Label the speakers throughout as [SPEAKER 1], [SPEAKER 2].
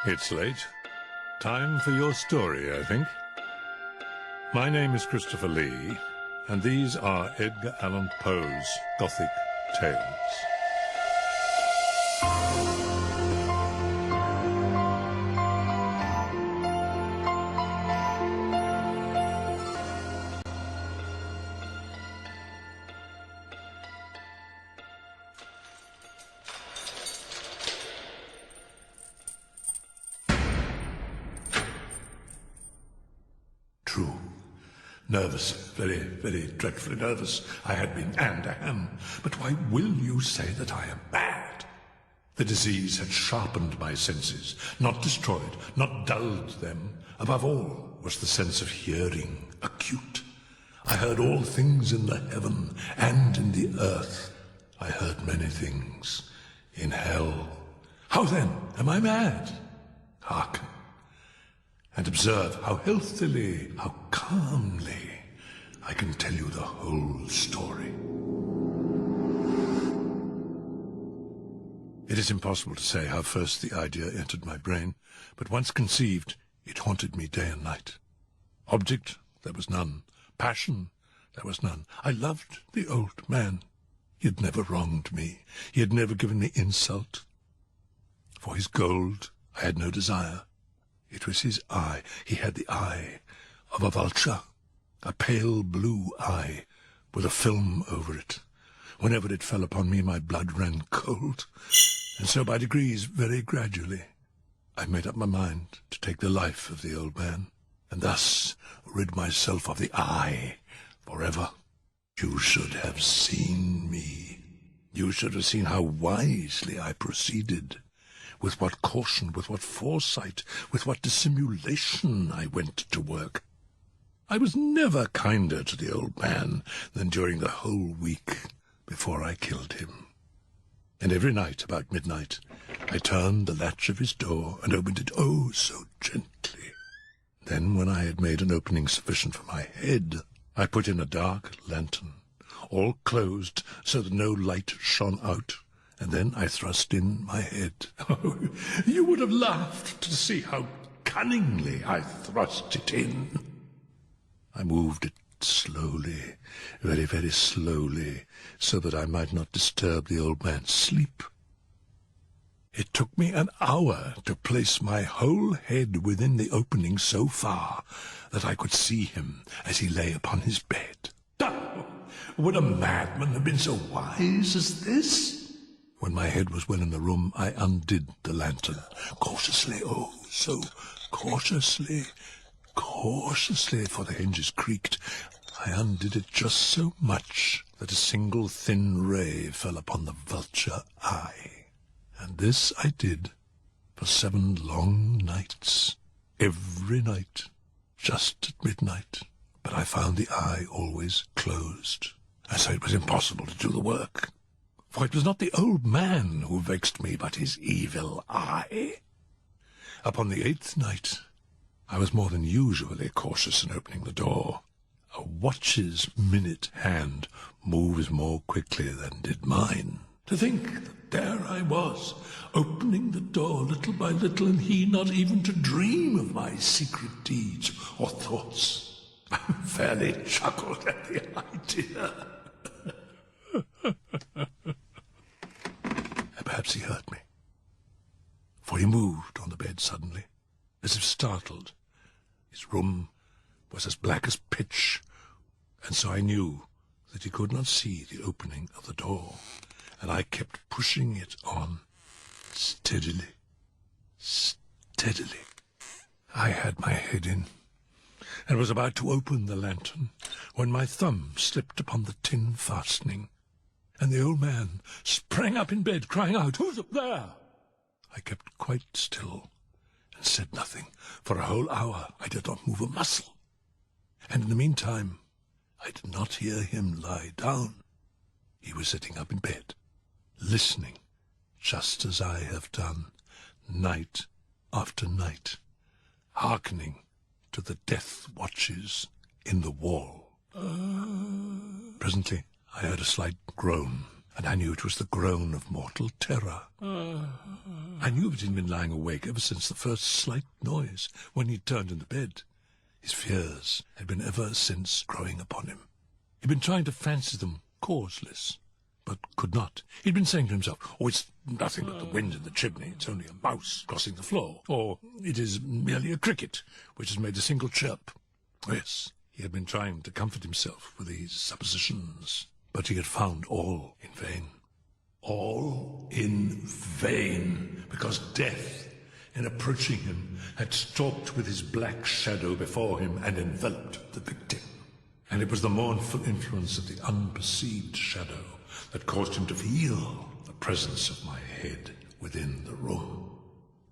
[SPEAKER 1] It's late. Time for your story, I think. My name is Christopher Lee, and these are Edgar Allan Poe's Gothic Tales. True. Nervous, very, very dreadfully nervous I had been, and am. But why will you say that I am mad? The disease had sharpened my senses, not destroyed, not dulled them. Above all was the sense of hearing, acute. I heard all things in the heaven and in the earth. I heard many things in hell. How then am I mad? Hearken, and observe how healthily, how calmly I can tell you the whole story. It is impossible to say how first the idea entered my brain, but once conceived, it haunted me day and night. Object, there was none. Passion, there was none. I loved the old man. He had never wronged me. He had never given me insult. For his gold, I had no desire. It was his eye. He had the eye of a vulture, a pale blue eye with a film over it. Whenever it fell upon me, my blood ran cold. And so by degrees, very gradually, I made up my mind to take the life of the old man, and thus rid myself of the eye forever. You should have seen me. You should have seen how wisely I proceeded. With what caution, with what foresight, with what dissimulation I went to work. I was never kinder to the old man than during the whole week before I killed him. And every night, about midnight, I turned the latch of his door and opened it, oh, so gently. Then, when I had made an opening sufficient for my head, I put in a dark lantern, all closed so that no light shone out. And then I thrust in my head. Oh, you would have laughed to see how cunningly I thrust it in. I moved it slowly, very, very slowly, so that I might not disturb the old man's sleep. It took me an hour to place my whole head within the opening so far that I could see him as he lay upon his bed. Oh, would a madman have been so wise as this? When my head was well in the room, I undid the lantern. Cautiously, oh, so cautiously, cautiously, for the hinges creaked. I undid it just so much that a single thin ray fell upon the vulture eye. And this I did for 7 long nights, every night, just at midnight. But I found the eye always closed, and so it was impossible to do the work. For it was not the old man who vexed me, but his evil eye. Upon the 8th night, I was more than usually cautious in opening the door. A watch's minute hand moves more quickly than did mine. To think that there I was, opening the door little by little, and he not even to dream of my secret deeds or thoughts. I fairly chuckled at the idea. Perhaps he heard me, for he moved on the bed suddenly, as if startled. His room was as black as pitch, and so I knew that he could not see the opening of the door, and I kept pushing it on, steadily, steadily. I had my head in, and was about to open the lantern, when my thumb slipped upon the tin fastening, and the old man sprang up in bed, crying out, "Who's up there?" I kept quite still, and said nothing. For a whole hour I did not move a muscle, and in the meantime I did not hear him lie down. He was sitting up in bed, listening, just as I have done, night after night, hearkening to the death watches in the wall. Presently I heard a slight groan, and I knew it was the groan of mortal terror. I knew that he'd been lying awake ever since the first slight noise, when he turned in the bed. His fears had been ever since growing upon him. He'd been trying to fancy them causeless, but could not. He'd been saying to himself, "Oh, it's nothing but the wind in the chimney. It's only a mouse crossing the floor. Or it is merely a cricket, which has made a single chirp." Yes, he had been trying to comfort himself with these suppositions, but he had found all in vain. All in vain, because death, in approaching him, had stalked with his black shadow before him and enveloped the victim. And it was the mournful influence of the unperceived shadow that caused him to feel the presence of my head within the room.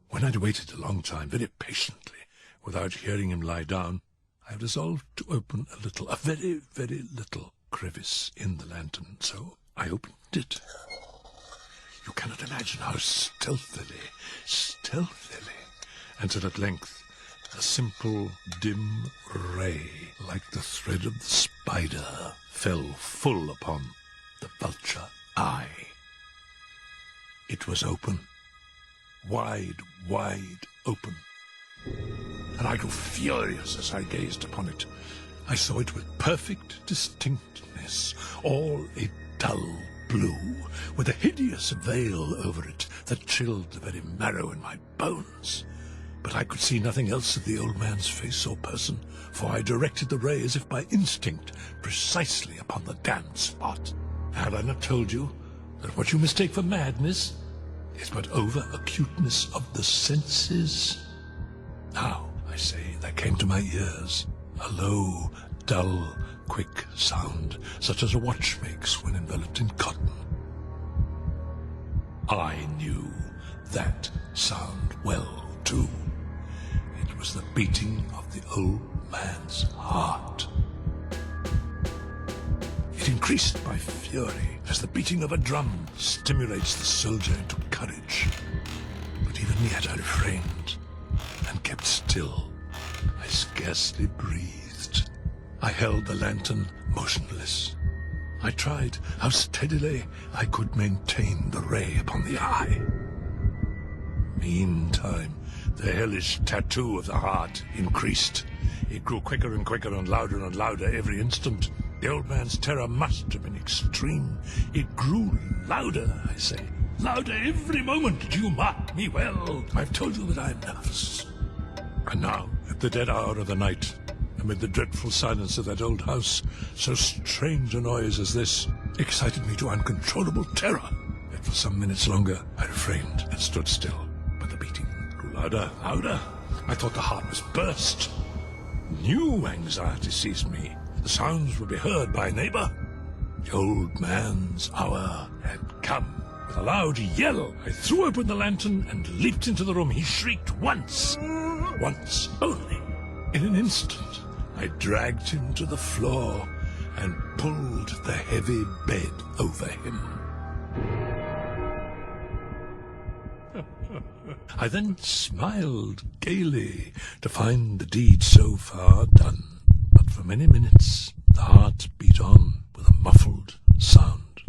[SPEAKER 1] When I'd waited a long time, very patiently, without hearing him lie down, I resolved to open a very, very little crevice in the lantern. So I opened it. You cannot imagine how stealthily, until at length a simple, dim ray, like the thread of the spider, fell full upon the vulture eye. It was open, wide open, and I grew furious as I gazed upon it. I saw it with perfect distinctness, all a dull blue, with a hideous veil over it that chilled the very marrow in my bones. But I could see nothing else of the old man's face or person, for I directed the ray as if by instinct, precisely upon the damned spot. Had I not told you that what you mistake for madness is but over-acuteness of the senses? Now, I say, there came to my ears a low, dull, quick sound, such as a watch makes when enveloped in cotton. I knew that sound well, too. It was the beating of the old man's heart. It increased my fury, as the beating of a drum stimulates the soldier into courage. But even yet I refrained, and kept still. I scarcely breathed. I held the lantern motionless. I tried how steadily I could maintain the ray upon the eye. Meantime, the hellish tattoo of the heart increased. It grew quicker and quicker and louder every instant. The old man's terror must have been extreme. It grew louder, I say. Louder every moment. Do you mark me well? I've told you that I am nervous. And now, at the dead hour of the night, amid the dreadful silence of that old house, so strange a noise as this excited me to uncontrollable terror. Yet for some minutes longer I refrained and stood still. But the beating grew louder. I thought the heart must burst. New anxiety seized me. The sounds would be heard by a neighbor. The old man's hour had come. With a loud yell, I threw open the lantern and leaped into the room. He shrieked once only. In an instant, I dragged him to the floor and pulled the heavy bed over him. I then smiled gaily to find the deed so far done. But for many minutes the heart beat on with a muffled sound.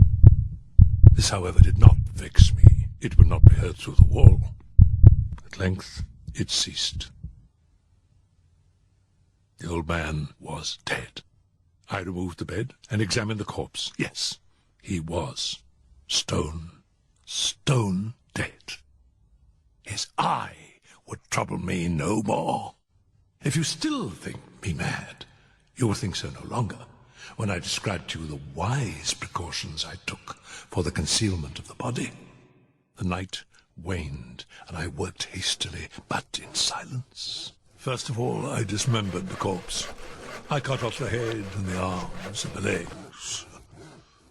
[SPEAKER 1] This, however, did not vex me. It would not be heard through the wall. At length it ceased. The old man was dead. I removed the bed and examined the corpse. Yes, he was stone dead. His eye would trouble me no more. If you still think me mad, you will think so no longer when I describe to you the wise precautions I took for the concealment of the body. The night waned, and I worked hastily, but in silence. First of all, I dismembered the corpse. I cut off the head and the arms and the legs.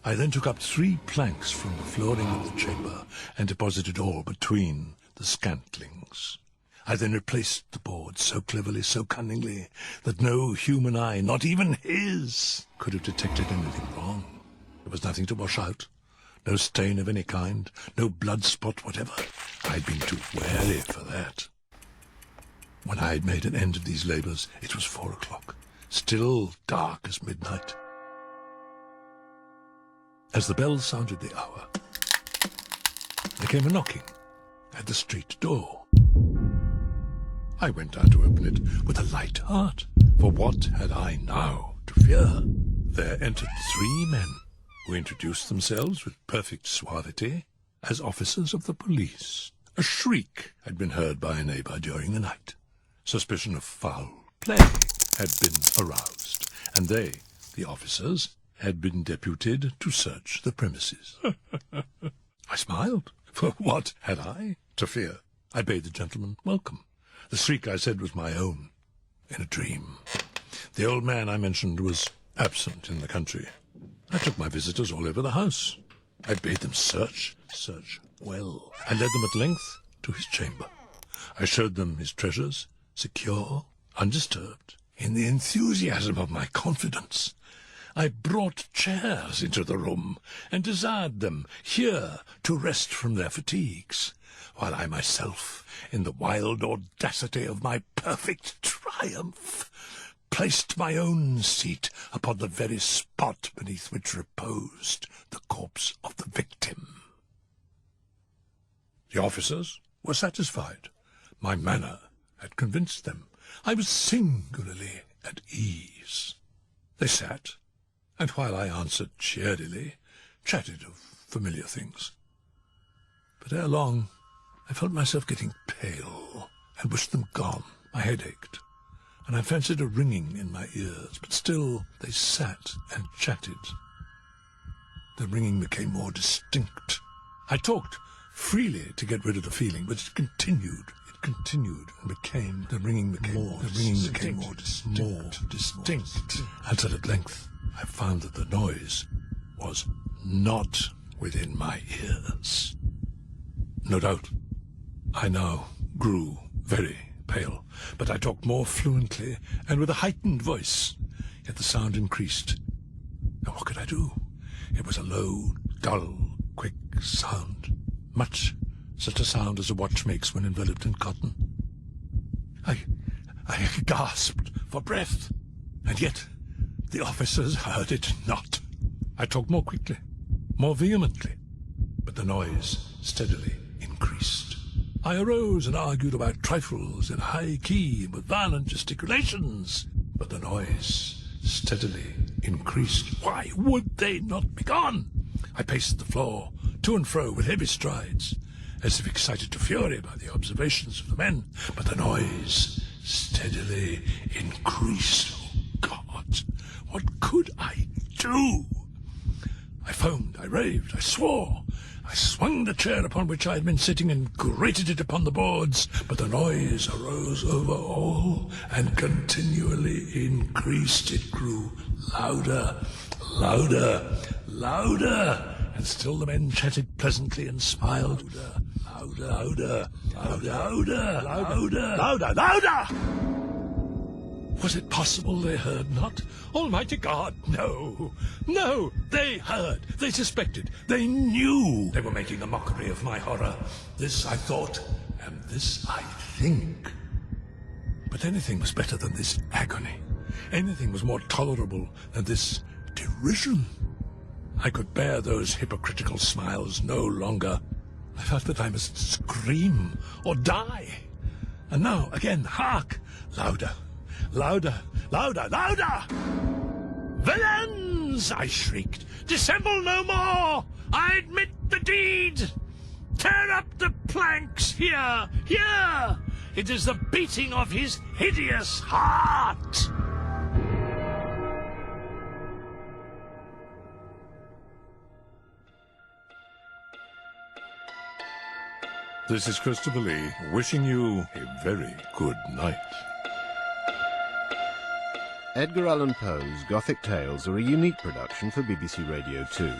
[SPEAKER 1] I then took up 3 planks from the flooring of the chamber and deposited all between the scantlings. I then replaced the board so cleverly, so cunningly, that no human eye, not even his, could have detected anything wrong. There was nothing to wash out, no stain of any kind, no blood spot whatever. I'd been too wary for that. When I had made an end of these labours, it was 4 o'clock, still dark as midnight. As the bell sounded the hour, there came a knocking at the street door. I went down to open it with a light heart, for what had I now to fear? There entered 3 men who introduced themselves with perfect suavity as officers of the police. A shriek had been heard by a neighbour during the night. Suspicion of foul play had been aroused, and they, the officers, had been deputed to search the premises. I smiled, for what had I to fear? I bade the gentleman welcome. The shriek, I said, was my own, in a dream. The old man I mentioned was absent in the country. I took my visitors all over the house. I bade them search well. I led them at length to his chamber. I showed them his treasures, secure, undisturbed. In the enthusiasm of my confidence, I brought chairs into the room and desired them here to rest from their fatigues, while I myself, in the wild audacity of my perfect triumph, placed my own seat upon the very spot beneath which reposed the corpse of the victim. The officers were satisfied. My manner had convinced them. I was singularly at ease. They sat, and while I answered cheerily, chatted of familiar things. But ere long, I felt myself getting pale, and wished them gone. My head ached, and I fancied a ringing in my ears, but still they sat and chatted. The ringing became more distinct. I talked freely to get rid of the feeling, but it continued and became, the ringing became more distinct, until at length I found that the noise was not within my ears. No doubt, I now grew very pale, but I talked more fluently and with a heightened voice, yet the sound increased. And what could I do? It was a low, dull, quick sound, much such a sound as a watch makes when enveloped in cotton. I gasped for breath, and yet the officers heard it not. I talked more quickly, more vehemently, but the noise steadily increased. I arose and argued about trifles in a high key and with violent gesticulations, but the noise steadily increased. Why would they not be gone? I paced the floor to and fro with heavy strides, as if excited to fury by the observations of the men, but the noise steadily increased. Oh, God, what could I do? I foamed, I raved, I swore. I swung the chair upon which I had been sitting and grated it upon the boards, but the noise arose over all and continually increased. It grew louder, louder, louder, and still the men chatted pleasantly and smiled. Louder, louder, louder, louder, louder! Was it possible they heard not? Almighty God, no! No! They heard! They suspected! They knew! They were making a mockery of my horror. This I thought, and this I think. But anything was better than this agony. Anything was more tolerable than this derision. I could bear those hypocritical smiles no longer. I felt that I must scream or die. And now, again, hark! Louder! Louder! Louder! Louder! "Villains!" I shrieked. "Dissemble no more! I admit the deed! Tear up the planks here! Here! It is the beating of his hideous heart!" This is Christopher Lee, wishing you a very good night.
[SPEAKER 2] Edgar Allan Poe's Gothic Tales are a unique production for BBC Radio 2.